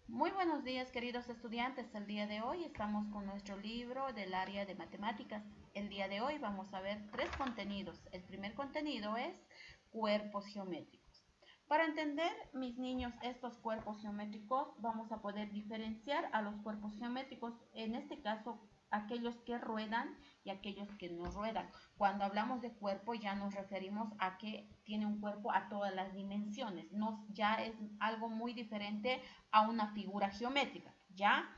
Muy buenos días, queridos estudiantes. El día de hoy estamos con nuestro libro del área de matemáticas. El día de hoy vamos a ver tres contenidos. El primer contenido es cuerpos geométricos. Para entender, mis niños, estos cuerpos geométricos, vamos a poder diferenciar a los cuerpos geométricos, en este caso, aquellos que ruedan y aquellos que no ruedan. Cuando hablamos de cuerpo ya nos referimos a que tiene un cuerpo a todas las dimensiones, ya es algo muy diferente a una figura geométrica, ¿ya?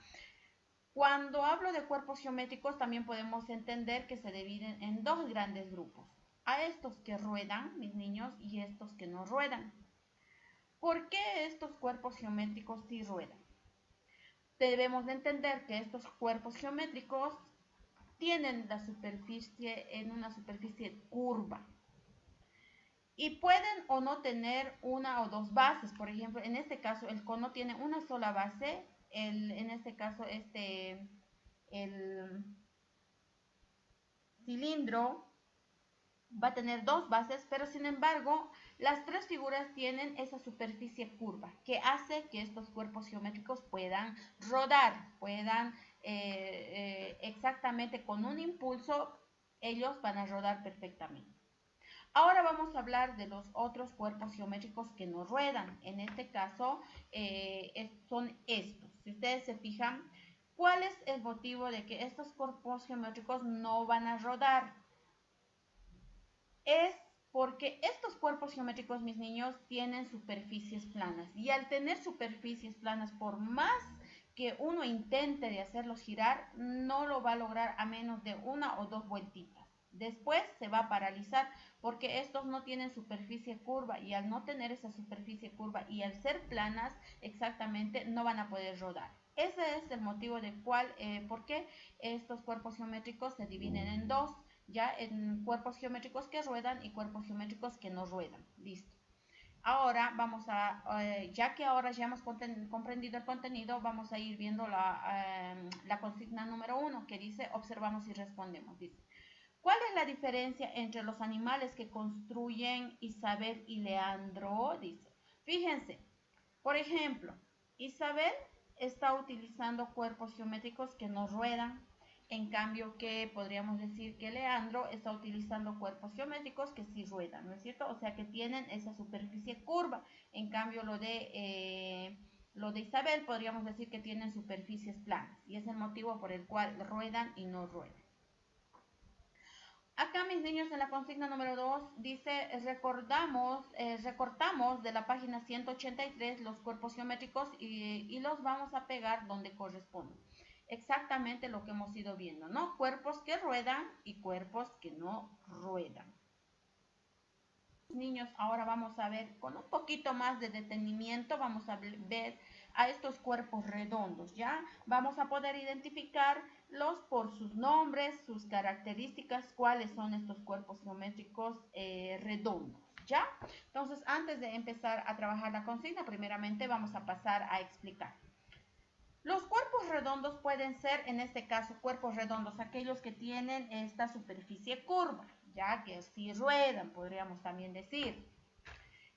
Cuando hablo de cuerpos geométricos también podemos entender que se dividen en dos grandes grupos, a estos que ruedan, mis niños, y estos que no ruedan. ¿Por qué estos cuerpos geométricos sí ruedan? Debemos de entender que estos cuerpos geométricos tienen la superficie en una superficie curva y pueden o no tener una o dos bases. Por ejemplo, en este caso el cono tiene una sola base, en este caso el cilindro va a tener dos bases, pero sin embargo las tres figuras tienen esa superficie curva que hace que estos cuerpos geométricos puedan rodar, puedan exactamente con un impulso, ellos van a rodar perfectamente. Ahora vamos a hablar de los otros cuerpos geométricos que no ruedan. En este caso son estos. Si ustedes se fijan, ¿cuál es el motivo de que estos cuerpos geométricos no van a rodar? Es porque estos cuerpos geométricos, mis niños, tienen superficies planas. Y al tener superficies planas, por más que uno intente de hacerlos girar, no lo va a lograr a menos de una o dos vueltitas. Después se va a paralizar porque estos no tienen superficie curva y al no tener esa superficie curva y al ser planas exactamente no van a poder rodar. Ese es el motivo del cual, por qué estos cuerpos geométricos se dividen en dos, ya en cuerpos geométricos que ruedan y cuerpos geométricos que no ruedan. Listo. Ahora vamos a, ya que ahora ya hemos comprendido el contenido, vamos a ir viendo la consigna número 1 que dice observamos y respondemos. Dice, ¿cuál es la diferencia entre los animales que construyen Isabel y Leandro? Dice, fíjense, por ejemplo, Isabel está utilizando cuerpos geométricos que no ruedan, en cambio que podríamos decir que Leandro está utilizando cuerpos geométricos que sí ruedan, ¿no es cierto? O sea que tienen esa superficie curva, en cambio lo de Isabel podríamos decir que tienen superficies planas y es el motivo por el cual ruedan y no ruedan. Acá, mis niños, en la consigna número 2 dice, recortamos de la página 183 los cuerpos geométricos y los vamos a pegar donde corresponden. Exactamente lo que hemos ido viendo, ¿no? Cuerpos que ruedan y cuerpos que no ruedan. Niños, ahora vamos a ver con un poquito más de detenimiento, vamos a ver a estos cuerpos redondos, ¿ya? Vamos a poder identificarlos por sus nombres, sus características, cuáles son estos cuerpos geométricos redondos, ¿ya? Entonces, antes de empezar a trabajar la consigna, primeramente vamos a pasar a explicar. Los cuerpos redondos pueden ser, en este caso, cuerpos redondos, aquellos que tienen esta superficie curva, ya que sí ruedan, podríamos también decir.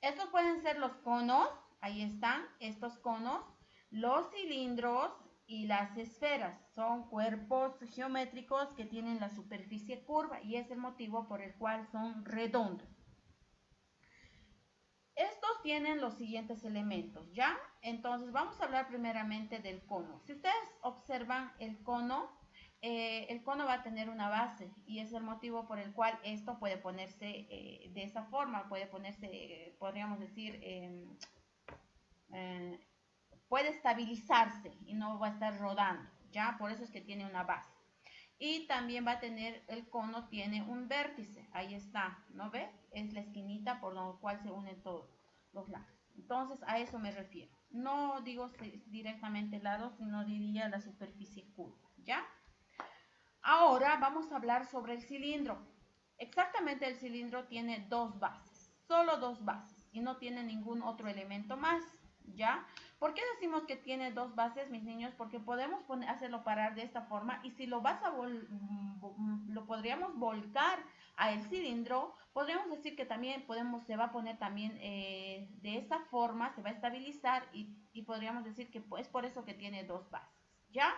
Estos pueden ser los conos, ahí están, estos conos, los cilindros y las esferas. Son cuerpos geométricos que tienen la superficie curva y es el motivo por el cual son redondos. Estos tienen los siguientes elementos, ¿ya? Entonces vamos a hablar primeramente del cono. Si ustedes observan el cono va a tener una base y es el motivo por el cual esto puede ponerse de esa forma, puede ponerse, podríamos decir, puede estabilizarse y no va a estar rodando, ¿ya? Por eso es que tiene una base. Y también va a tener, el cono tiene un vértice, ahí está, ¿no ve? Es la esquinita por la cual se unen todos los lados. Entonces a eso me refiero. No digo directamente lados, sino diría la superficie curva, ¿ya? Ahora vamos a hablar sobre el cilindro. Exactamente, el cilindro tiene dos bases, solo dos bases y no tiene ningún otro elemento más, ¿ya? ¿Por qué decimos que tiene dos bases, mis niños? Porque podemos hacerlo parar de esta forma y si lo lo podríamos volcar a el cilindro, podríamos decir que también se va a poner también de esta forma, se va a estabilizar y podríamos decir que es por eso que tiene dos bases, ¿ya?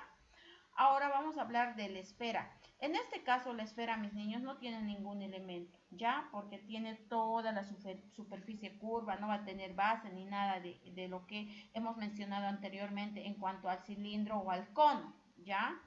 Ahora vamos a hablar de la esfera. En este caso, la esfera, mis niños, no tiene ningún elemento, ¿ya? Porque tiene toda la superficie curva, no va a tener base ni nada de lo que hemos mencionado anteriormente en cuanto al cilindro o al cono, ¿ya?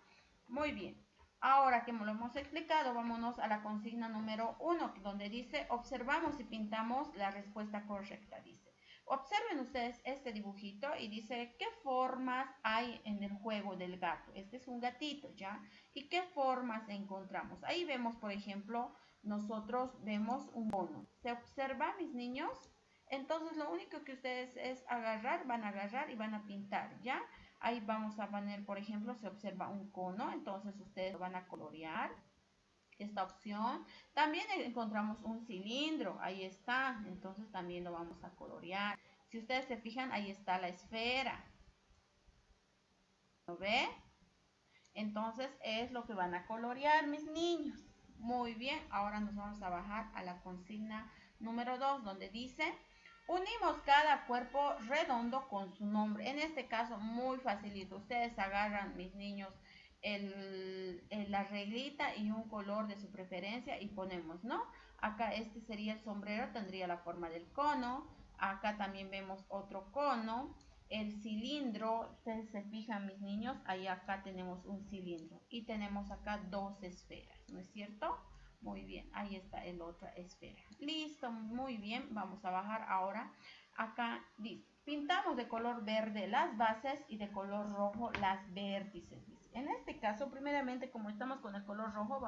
Muy bien. Ahora que lo hemos explicado, vámonos a la consigna número 1, donde dice, observamos y pintamos la respuesta correcta, dice. Observen ustedes este dibujito y dice, ¿qué formas hay en el juego del gato? Este es un gatito, ¿ya? ¿Y qué formas encontramos? Ahí vemos, por ejemplo, nosotros vemos un cono. ¿Se observa, mis niños? Entonces, lo único que ustedes es van a agarrar y van a pintar, ¿ya? Ahí vamos a poner, por ejemplo, se observa un cono, entonces ustedes lo van a colorear esta opción. También encontramos un cilindro, ahí está, entonces también lo vamos a colorear. Si ustedes se fijan, ahí está la esfera. ¿Lo ve? Entonces es lo que van a colorear, mis niños. Muy bien, ahora nos vamos a bajar a la consigna número 2, donde dice, unimos cada cuerpo redondo con su nombre. En este caso, muy facilito. Ustedes agarran, mis niños, la reglita y un color de su preferencia y ponemos, ¿no? Acá este sería el sombrero, tendría la forma del cono. Acá también vemos otro cono. El cilindro, ustedes se fijan, mis niños, ahí acá tenemos un cilindro y tenemos acá dos esferas, ¿no es cierto? Muy bien, ahí está el otra esfera. Listo, muy bien, vamos a bajar ahora. Acá dice, pintamos de color verde las bases y de color rojo las vértices. En este caso, primeramente, como estamos con el color rojo,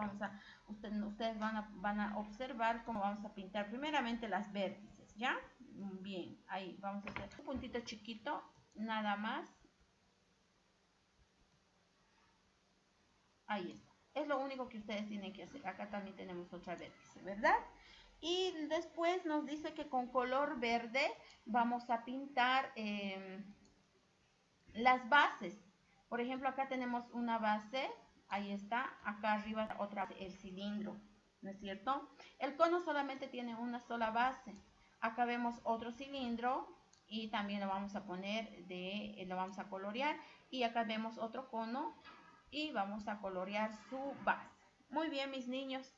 ustedes van a observar cómo vamos a pintar primeramente las vértices, ¿ya? Bien, ahí vamos a hacer un puntito chiquito, nada más. Ahí está. Es lo único que ustedes tienen que hacer. Acá también tenemos otra vértice, ¿verdad? Y después nos dice que con color verde vamos a pintar las bases. Por ejemplo, acá tenemos una base, ahí está, acá arriba otra base, el cilindro, ¿no es cierto? El cono solamente tiene una sola base. Acá vemos otro cilindro y también lo vamos a poner, lo vamos a colorear. Y acá vemos otro cono y vamos a colorear su base. Muy bien, mis niños.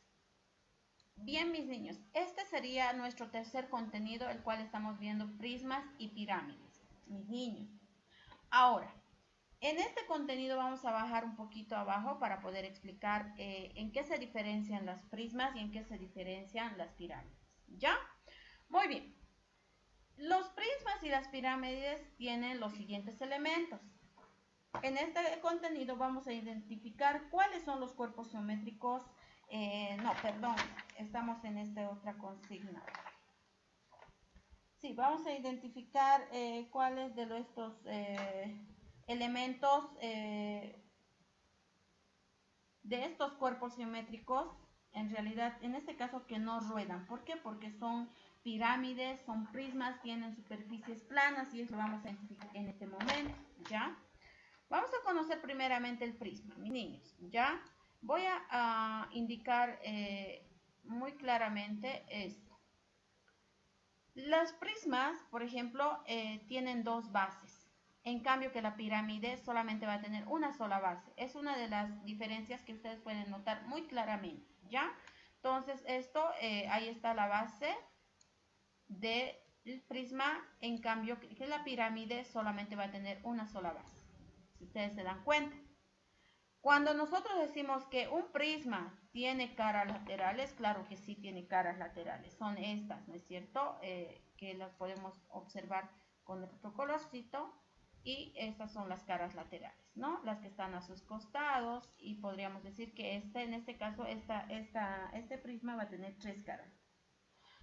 Bien, mis niños, este sería nuestro tercer contenido, el cual estamos viendo prismas y pirámides, mis niños. Ahora, en este contenido vamos a bajar un poquito abajo para poder explicar en qué se diferencian las prismas y en qué se diferencian las pirámides. ¿Ya? Muy bien. Los prismas y las pirámides tienen los siguientes elementos. En este contenido vamos a identificar cuáles son los cuerpos geométricos. No, perdón, estamos en esta otra consigna. Sí, vamos a identificar cuáles de estos elementos de estos cuerpos geométricos, en realidad, en este caso que no ruedan. ¿Por qué? Porque son pirámides, son prismas, tienen superficies planas y eso lo vamos a identificar en este momento, ¿ya? Vamos a conocer primeramente el prisma, mis niños, ¿ya? Voy a indicar muy claramente esto. Los prismas, por ejemplo, tienen dos bases. En cambio que la pirámide solamente va a tener una sola base. Es una de las diferencias que ustedes pueden notar muy claramente, ¿ya? Entonces, ahí está la base del prisma. En cambio que la pirámide solamente va a tener una sola base. Si ustedes se dan cuenta. Cuando nosotros decimos que un prisma tiene caras laterales, claro que sí tiene caras laterales. Son estas, ¿no es cierto? Que las podemos observar con nuestro colorcito. Y estas son las caras laterales, ¿no? Las que están a sus costados. Y podríamos decir que en este caso, este prisma va a tener tres caras.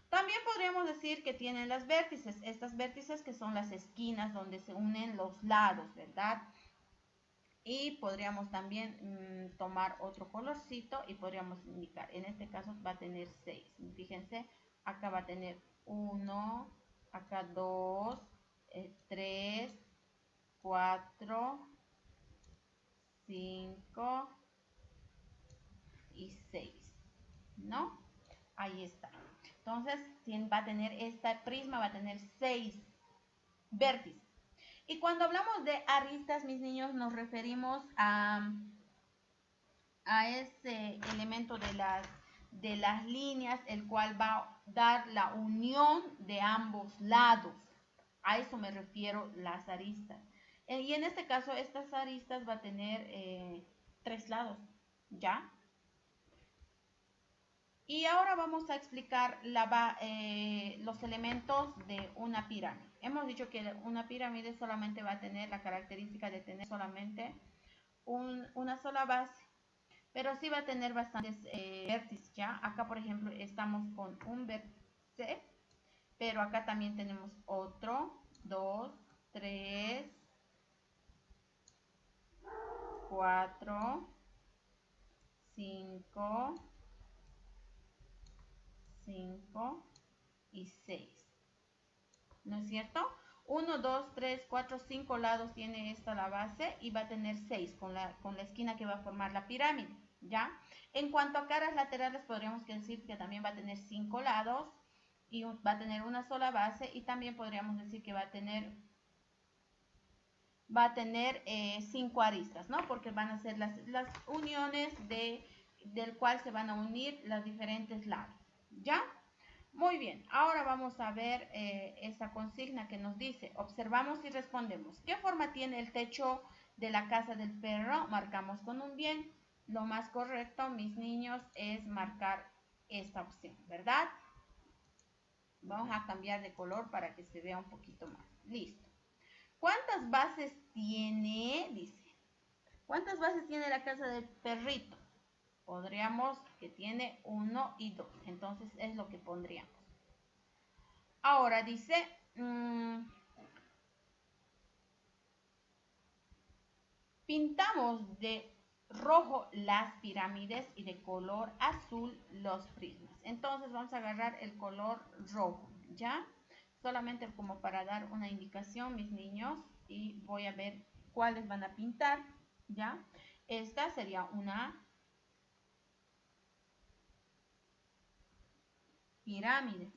También podríamos decir que tienen las vértices. Estas vértices que son las esquinas donde se unen los lados, ¿verdad? Y podríamos también tomar otro colorcito y podríamos indicar, en este caso va a tener 6. Fíjense, acá va a tener 1, acá 2, 3, 4, 5 y 6, ¿no? Ahí está. Entonces va a tener esta prisma, va a tener 6 vértices. Y cuando hablamos de aristas, mis niños, nos referimos a ese elemento de las líneas, el cual va a dar la unión de ambos lados. A eso me refiero las aristas. Y en este caso, estas aristas va a tener 3 lados, ¿ya? Y ahora vamos a explicar los elementos de una pirámide. Hemos dicho que una pirámide solamente va a tener la característica de tener solamente una sola base, pero sí va a tener bastantes vértices, ¿ya? Acá, por ejemplo, estamos con un vértice, pero acá también tenemos otro, 2, 3, 4, 5, 5 y 6, ¿no es cierto? 1, 2, 3, 4, 5 lados tiene esta la base y va a tener 6 con la esquina que va a formar la pirámide, ¿ya? En cuanto a caras laterales, podríamos decir que también va a tener 5 lados y va a tener una sola base, y también podríamos decir que va a tener 5 aristas, ¿no? Porque van a ser las uniones del cual se van a unir los diferentes lados, ¿ya? Muy bien, ahora vamos a ver esta consigna que nos dice: observamos y respondemos. ¿Qué forma tiene el techo de la casa del perro? Marcamos con un bien. Lo más correcto, mis niños, es marcar esta opción, ¿verdad? Vamos a cambiar de color para que se vea un poquito más. Listo. ¿Cuántas bases tiene? Dice. ¿Cuántas bases tiene la casa del perrito? Podríamos que tiene 1 y 2. Entonces es lo que pondríamos. Ahora dice, pintamos de rojo las pirámides y de color azul los prismas. Entonces vamos a agarrar el color rojo, ¿ya? Solamente como para dar una indicación, mis niños, y voy a ver cuáles van a pintar, ¿ya? Esta sería una pirámide.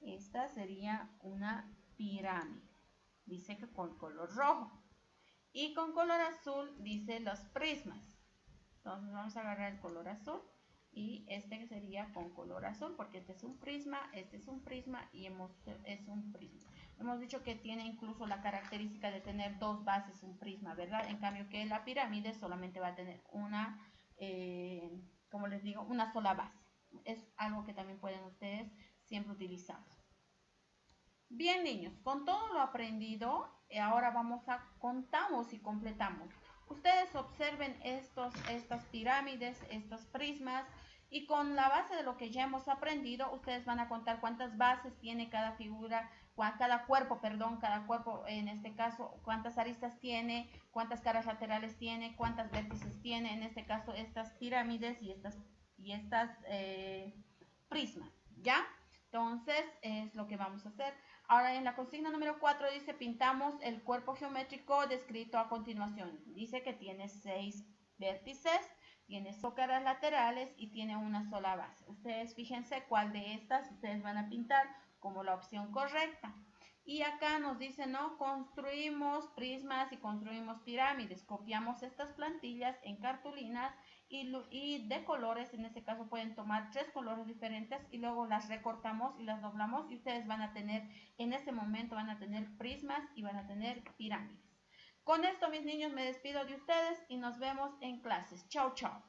Esta sería una pirámide. Dice que con color rojo. Y con color azul dice los prismas. Entonces vamos a agarrar el color azul. Y este sería con color azul, porque este es un prisma y es un prisma. Hemos dicho que tiene incluso la característica de tener 2 bases, un prisma, ¿verdad? En cambio que la pirámide solamente va a tener una, como les digo, una sola base. Es algo que también pueden ustedes siempre utilizar. Bien, niños, con todo lo aprendido, ahora contamos y completamos. Ustedes observen estas pirámides, estos prismas, y con la base de lo que ya hemos aprendido, ustedes van a contar cuántas bases tiene cada figura, cada cuerpo, en este caso, cuántas aristas tiene, cuántas caras laterales tiene, cuántas vértices tiene, en este caso, estas pirámides y estas prismas, ¿ya? Entonces, es lo que vamos a hacer. Ahora en la consigna número 4 dice: pintamos el cuerpo geométrico descrito a continuación. Dice que tiene 6 vértices, tiene caras laterales y tiene una sola base. Ustedes fíjense cuál de estas ustedes van a pintar como la opción correcta. Y acá nos dice, ¿no? Construimos prismas y construimos pirámides. Copiamos estas plantillas en cartulinas y de colores. En este caso pueden tomar 3 colores diferentes y luego las recortamos y las doblamos, y ustedes van a tener, en ese momento van a tener prismas y van a tener pirámides. Con esto, mis niños, me despido de ustedes y nos vemos en clases. Chao, chao.